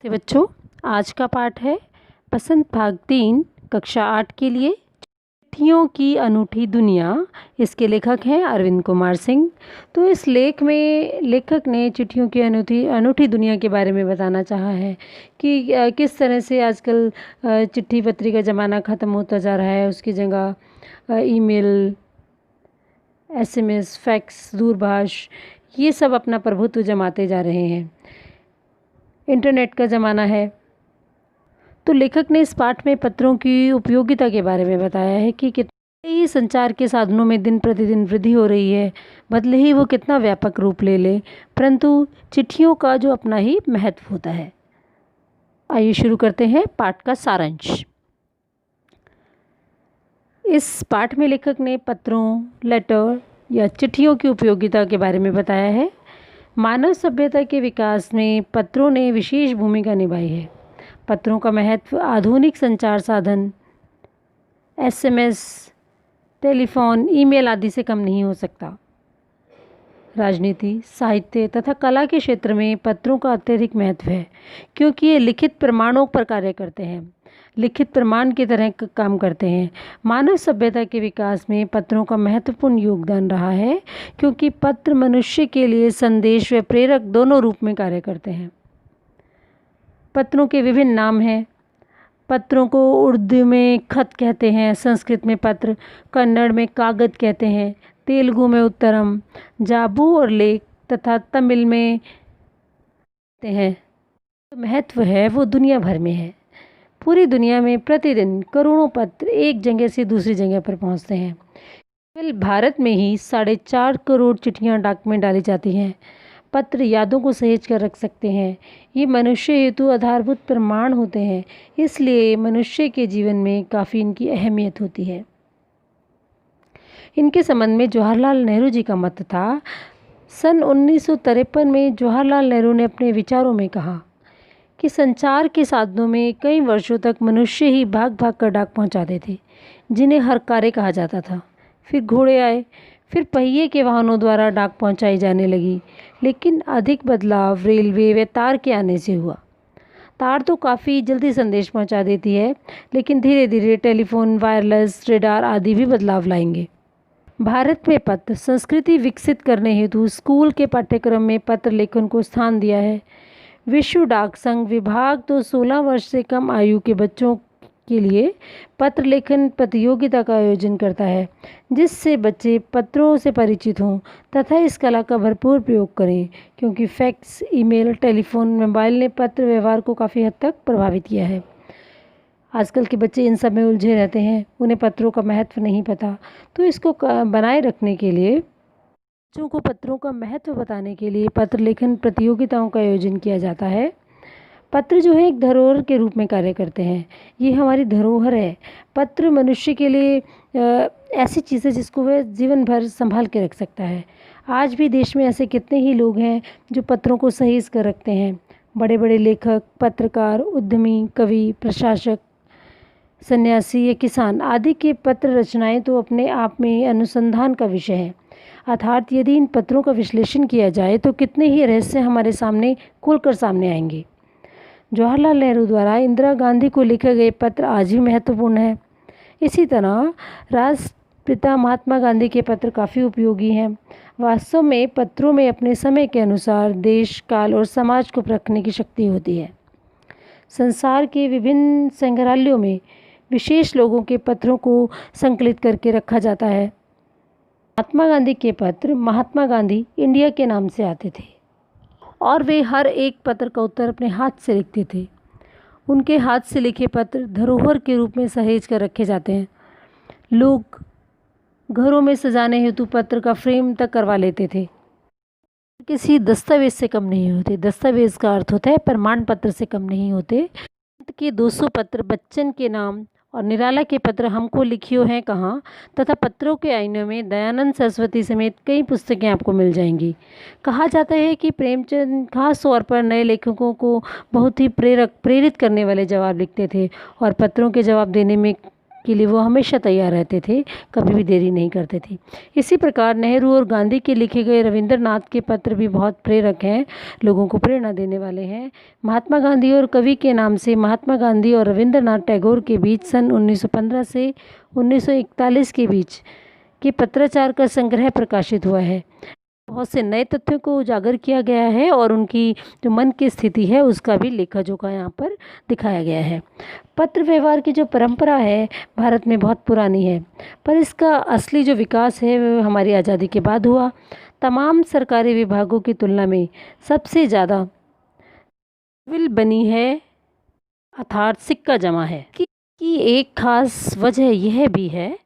नमस्ते बच्चों। आज का पाठ है बसंत भाग 3 कक्षा 8 के लिए चिट्ठियों की अनूठी दुनिया। इसके लेखक हैं अरविंद कुमार सिंह। तो इस लेख में लेखक ने चिट्ठियों की अनूठी दुनिया के बारे में बताना चाहा है कि किस तरह से आजकल चिट्ठी पत्री का ज़माना ख़त्म होता जा रहा है। उसकी जगह ईमेल, SMS, फैक्स, दूरभाष ये सब अपना प्रभुत्व जमाते जा रहे हैं। इंटरनेट का ज़माना है। तो लेखक ने इस पाठ में पत्रों की उपयोगिता के बारे में बताया है कि कितने ही संचार के साधनों में दिन प्रतिदिन वृद्धि हो रही है, भले ही वो कितना व्यापक रूप ले ले, परंतु चिट्ठियों का जो अपना ही महत्व होता है। आइए शुरू करते हैं पाठ का सारांश। इस पाठ में लेखक ने पत्रों, लेटर या चिट्ठियों की उपयोगिता के बारे में बताया है। मानव सभ्यता के विकास में पत्रों ने विशेष भूमिका निभाई है। पत्रों का महत्व आधुनिक संचार साधन SMS, टेलीफोन, ईमेल आदि से कम नहीं हो सकता। राजनीति, साहित्य तथा कला के क्षेत्र में पत्रों का अत्यधिक महत्व है, क्योंकि ये लिखित प्रमाणों पर कार्य करते हैं, लिखित प्रमाण की तरह काम करते हैं। मानव सभ्यता के विकास में पत्रों का महत्वपूर्ण योगदान रहा है, क्योंकि पत्र मनुष्य के लिए संदेश व प्रेरक दोनों रूप में कार्य करते हैं। पत्रों के विभिन्न नाम हैं। पत्रों को उर्दू में खत कहते हैं, संस्कृत में पत्र, कन्नड़ में कागज कहते हैं, तेलुगु में उत्तरम, जाबू और लेख तथा तमिल में कहते हैं। जो महत्व है वो दुनिया भर में है। पूरी दुनिया में प्रतिदिन करोड़ों पत्र एक जगह से दूसरी जगह पर पहुंचते हैं। केवल भारत में ही 4.5 करोड़ चिट्ठियां डाक में डाली जाती हैं। पत्र यादों को सहेज कर रख सकते हैं। ये मनुष्य हेतु आधारभूत प्रमाण होते हैं, इसलिए मनुष्य के जीवन में काफ़ी इनकी अहमियत होती है। इनके संबंध में जवाहरलाल नेहरू जी का मत था। सन 1953 में जवाहरलाल नेहरू ने अपने विचारों में कहा कि संचार के साधनों में कई वर्षों तक मनुष्य ही भाग भाग कर डाक पहुंचाते थे, जिन्हें हर कार्य कहा जाता था। फिर घोड़े आए, फिर पहिए के वाहनों द्वारा डाक पहुंचाई जाने लगी, लेकिन अधिक बदलाव रेलवे व तार के आने से हुआ। तार तो काफ़ी जल्दी संदेश पहुंचा देती है, लेकिन धीरे धीरे टेलीफोन, वायरलेस, रेडार आदि भी बदलाव लाएंगे। भारत में पत्र संस्कृति विकसित करने हेतु स्कूल के पाठ्यक्रम में पत्र लेखन को स्थान दिया है। विश्व डाक संघ विभाग तो 16 वर्ष से कम आयु के बच्चों के लिए पत्र लेखन प्रतियोगिता का आयोजन करता है, जिससे बच्चे पत्रों से परिचित हों तथा इस कला का भरपूर प्रयोग करें, क्योंकि फैक्स, ईमेल, टेलीफोन, मोबाइल ने पत्र व्यवहार को काफ़ी हद तक प्रभावित किया है। आजकल के बच्चे इन सब में उलझे रहते हैं, उन्हें पत्रों का महत्व नहीं पता। तो इसको बनाए रखने के लिए, बच्चों को पत्रों का महत्व बताने के लिए पत्र लेखन प्रतियोगिताओं का आयोजन किया जाता है। पत्र जो है एक धरोहर के रूप में कार्य करते हैं। ये हमारी धरोहर है। पत्र मनुष्य के लिए ऐसी चीज़ है जिसको वह जीवन भर संभाल के रख सकता है। आज भी देश में ऐसे कितने ही लोग हैं जो पत्रों को सहेज कर रखते हैं। बड़े बड़े लेखक, पत्रकार, उद्यमी, कवि, प्रशासक, सन्यासी या किसान आदि के पत्र रचनाएं तो अपने आप में अनुसंधान का विषय है। अर्थात यदि इन पत्रों का विश्लेषण किया जाए तो कितने ही रहस्य हमारे सामने खुलकर सामने आएंगे। जवाहरलाल नेहरू द्वारा इंदिरा गांधी को लिखे गए पत्र आज भी महत्वपूर्ण है। इसी तरह राष्ट्रपिता महात्मा गांधी के पत्र काफ़ी उपयोगी हैं। वास्तव में पत्रों में अपने समय के अनुसार देश, काल और समाज को परखने की शक्ति होती है। संसार के विभिन्न संग्रहालयों में विशेष लोगों के पत्रों को संकलित करके रखा जाता है। महात्मा गांधी के पत्र महात्मा गांधी इंडिया के नाम से आते थे और वे हर एक पत्र का उत्तर अपने हाथ से लिखते थे। उनके हाथ से लिखे पत्र धरोहर के रूप में सहेज कर रखे जाते हैं। लोग घरों में सजाने हेतु पत्र का फ्रेम तक करवा लेते थे। किसी दस्तावेज से कम नहीं होते। दस्तावेज का अर्थ होता है प्रमाण पत्र से कम नहीं होते। के 200 पत्र बच्चन के नाम और निराला के पत्र हमको लिखियो हैं कहाँ तथा पत्रों के आईने में दयानंद सरस्वती समेत कई पुस्तकें आपको मिल जाएंगी। कहा जाता है कि प्रेमचंद खास तौर पर नए लेखकों को बहुत ही प्रेरित करने वाले जवाब लिखते थे और पत्रों के जवाब देने में के लिए वो हमेशा तैयार रहते थे, कभी भी देरी नहीं करते थे। इसी प्रकार नेहरू और गांधी के लिखे गए रविंद्रनाथ के पत्र भी बहुत प्रेरक हैं, लोगों को प्रेरणा देने वाले हैं। महात्मा गांधी और कवि के नाम से महात्मा गांधी और रविंद्रनाथ टैगोर के बीच सन 1915 से 1941 के बीच के पत्राचार का संग्रह प्रकाशित हुआ है। बहुत से नए तथ्यों को उजागर किया गया है और उनकी जो मन की स्थिति है उसका भी लेखा जोखा यहाँ पर दिखाया गया है। पत्र व्यवहार की जो परंपरा है भारत में बहुत पुरानी है, पर इसका असली जो विकास है वह हमारी आज़ादी के बाद हुआ। तमाम सरकारी विभागों की तुलना में सबसे ज़्यादा विल बनी है अर्थात सिक्का जमा है कि एक खास वजह यह भी है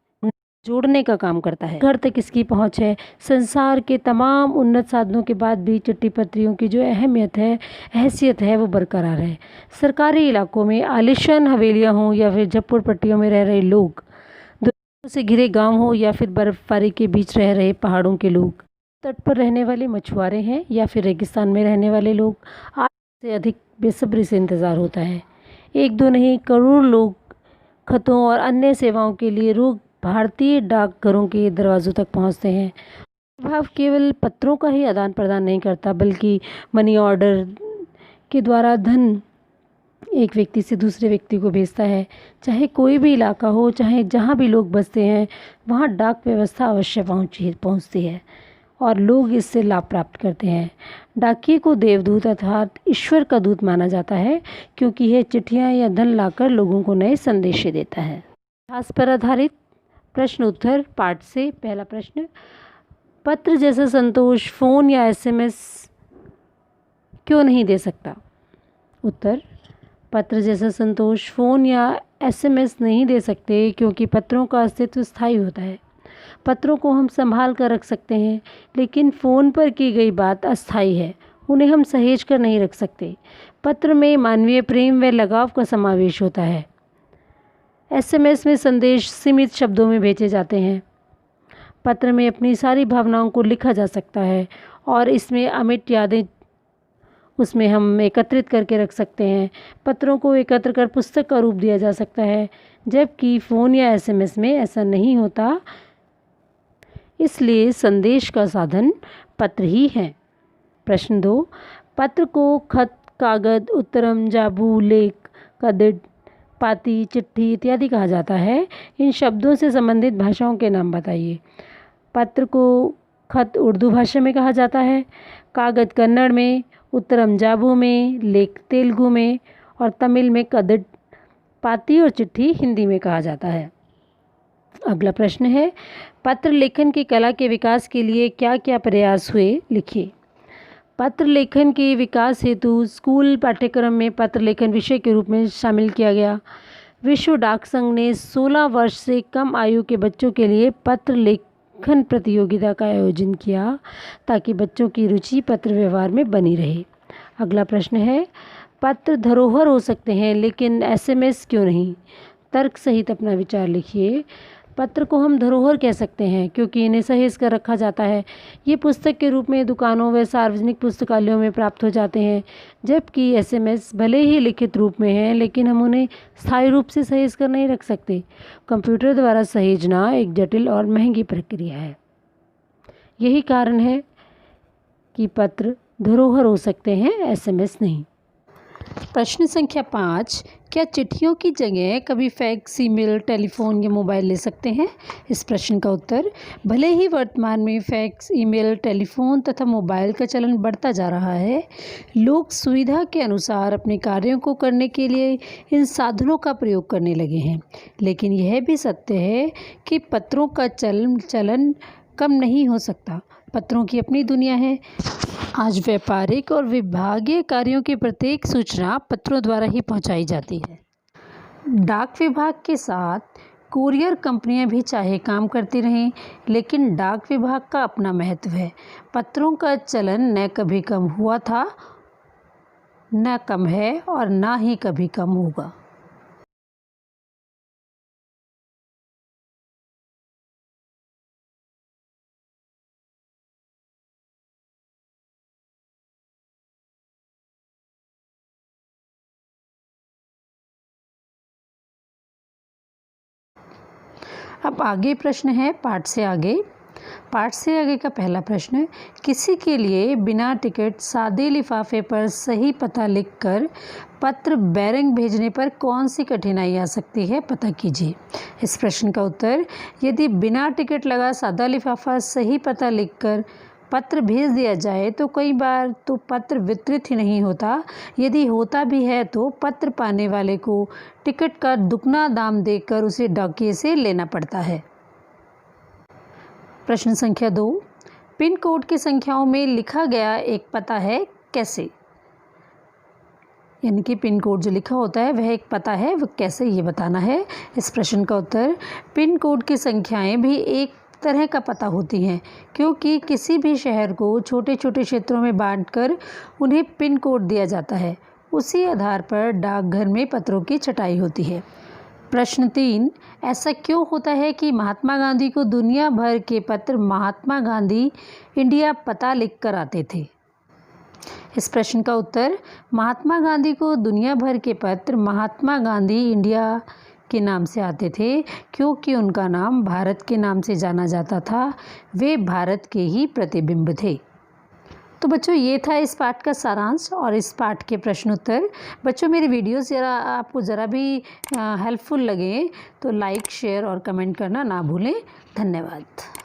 जोड़ने का काम करता है। घर तक इसकी पहुंच है। संसार के तमाम उन्नत साधनों के बाद भी चिट्ठी पत्रियों की जो अहमियत है, हैसियत है, वो बरकरार है। सरकारी इलाकों में आलिशान हवेलियां हों या फिर झप्पड़ पट्टियों में रह रहे लोग, दुर्गंधों से घिरे गांव हो या फिर बर्फबारी के बीच रह रहे पहाड़ों के लोग, तट पर रहने वाले मछुआरे हैं या फिर रेगिस्तान में रहने वाले लोग, आज से अधिक बेसब्री से इंतज़ार होता है। एक दो नहीं, करोड़ लोग खतों और अन्य सेवाओं के लिए रोज भारतीय डाकघरों के दरवाजों तक पहुंचते हैं। विभाग केवल पत्रों का ही आदान प्रदान नहीं करता, बल्कि मनी ऑर्डर के द्वारा धन एक व्यक्ति से दूसरे व्यक्ति को भेजता है। चाहे कोई भी इलाका हो, चाहे जहां भी लोग बसते हैं, वहां डाक व्यवस्था अवश्य पहुंचती है और लोग इससे लाभ प्राप्त करते हैं। डाकिये को देवदूत अर्थात ईश्वर का दूत माना जाता है, क्योंकि यह चिट्ठियां या धन लाकर लोगों को नए संदेश देता है। इतिहास पर आधारित प्रश्न उत्तर पाठ से पहला प्रश्न, पत्र जैसा संतोष फ़ोन या एसएमएस क्यों नहीं दे सकता? उत्तर, पत्र जैसा संतोष फ़ोन या एसएमएस नहीं दे सकते क्योंकि पत्रों का अस्तित्व स्थायी होता है। पत्रों को हम संभाल कर रख सकते हैं, लेकिन फ़ोन पर की गई बात अस्थायी है, उन्हें हम सहेज कर नहीं रख सकते। पत्र में मानवीय प्रेम व लगाव का समावेश होता है। एसएमएस में संदेश सीमित शब्दों में भेजे जाते हैं। पत्र में अपनी सारी भावनाओं को लिखा जा सकता है और इसमें अमिट यादें उसमें हम एकत्रित करके रख सकते हैं। पत्रों को एकत्र कर पुस्तक का रूप दिया जा सकता है, जबकि फ़ोन या एसएमएस में ऐसा नहीं होता। इसलिए संदेश का साधन पत्र ही है। प्रश्न 2, पत्र को खत, कागज, उत्तरम, जाबू, लेख, कदिड, पाती, चिट्ठी इत्यादि कहा जाता है। इन शब्दों से संबंधित भाषाओं के नाम बताइए। पत्र को खत उर्दू भाषा में कहा जाता है, कागज कन्नड़ में, उत्तरम जाबू में, लेख तेलुगु में और तमिल में कदिड, पाती और चिट्ठी हिंदी में कहा जाता है। अगला प्रश्न है, पत्र लेखन की कला के विकास के लिए क्या क्या प्रयास हुए, लिखिए। पत्र लेखन के विकास हेतु स्कूल पाठ्यक्रम में पत्र लेखन विषय के रूप में शामिल किया गया। विश्व डाक संघ ने 16 वर्ष से कम आयु के बच्चों के लिए पत्र लेखन प्रतियोगिता का आयोजन किया, ताकि बच्चों की रुचि पत्र व्यवहार में बनी रहे। अगला प्रश्न है, पत्र धरोहर हो सकते हैं लेकिन एसएमएस क्यों नहीं? तर्क सहित अपना विचार लिखिए। पत्र को हम धरोहर कह सकते हैं क्योंकि इन्हें सहेज कर रखा जाता है। ये पुस्तक के रूप में दुकानों व सार्वजनिक पुस्तकालयों में प्राप्त हो जाते हैं, जबकि एसएमएस भले ही लिखित रूप में हैं, लेकिन हम उन्हें स्थायी रूप से सहेज कर नहीं रख सकते। कंप्यूटर द्वारा सहेजना एक जटिल और महंगी प्रक्रिया है। यही कारण है कि पत्र धरोहर हो सकते हैं, एसएमएस नहीं। प्रश्न संख्या 5, क्या चिट्ठियों की जगह कभी फैक्स, ईमेल, टेलीफोन या मोबाइल ले सकते हैं? इस प्रश्न का उत्तर, भले ही वर्तमान में फैक्स, ईमेल, टेलीफोन तथा मोबाइल का चलन बढ़ता जा रहा है, लोग सुविधा के अनुसार अपने कार्यों को करने के लिए इन साधनों का प्रयोग करने लगे हैं। लेकिन यह भी सत्य है कि पत्रों का चलन कम नहीं हो सकता। पत्रों की अपनी दुनिया है। आज व्यापारिक और विभागीय कार्यों की प्रत्येक सूचना पत्रों द्वारा ही पहुंचाई जाती है। डाक विभाग के साथ कुरियर कंपनियां भी चाहे काम करती रहें, लेकिन डाक विभाग का अपना महत्व है। पत्रों का चलन न कभी कम हुआ था, न कम है और न ही कभी कम होगा। अब आगे प्रश्न है पाठ से आगे का पहला प्रश्न, किसी के लिए बिना टिकट सादे लिफाफे पर सही पता लिखकर पत्र बैरंग भेजने पर कौन सी कठिनाई आ सकती है, पता कीजिए। इस प्रश्न का उत्तर, यदि बिना टिकट लगा सादा लिफाफा सही पता लिखकर पत्र भेज दिया जाए तो कई बार तो पत्र वितरित ही नहीं होता, यदि होता भी है तो पत्र पाने वाले को टिकट का दुगना दाम देकर उसे डाकिये से लेना पड़ता है। प्रश्न संख्या 2, पिन कोड की संख्याओं में लिखा गया एक पता है कैसे, यानी कि पिन कोड जो लिखा होता है वह एक पता है, वह कैसे ये बताना है। इस प्रश्न का उत्तर, पिन कोड की संख्याएं भी एक तरह का पता होती हैं, क्योंकि किसी भी शहर को छोटे छोटे क्षेत्रों में बांटकर उन्हें पिन कोड दिया जाता है, उसी आधार पर डाकघर में पत्रों की छटाई होती है। प्रश्न 3, ऐसा क्यों होता है कि महात्मा गांधी को दुनिया भर के पत्र महात्मा गांधी इंडिया पता लिखकर आते थे। इस प्रश्न का उत्तर, महात्मा गांधी को दुनिया भर के पत्र महात्मा गांधी इंडिया के नाम से आते थे, क्योंकि उनका नाम भारत के नाम से जाना जाता था, वे भारत के ही प्रतिबिंब थे। तो बच्चों, ये था इस पाठ का सारांश और इस पाठ के प्रश्न उत्तर। बच्चों, मेरी वीडियोस आपको ज़रा भी हेल्पफुल लगे तो लाइक, शेयर और कमेंट करना ना भूलें। धन्यवाद।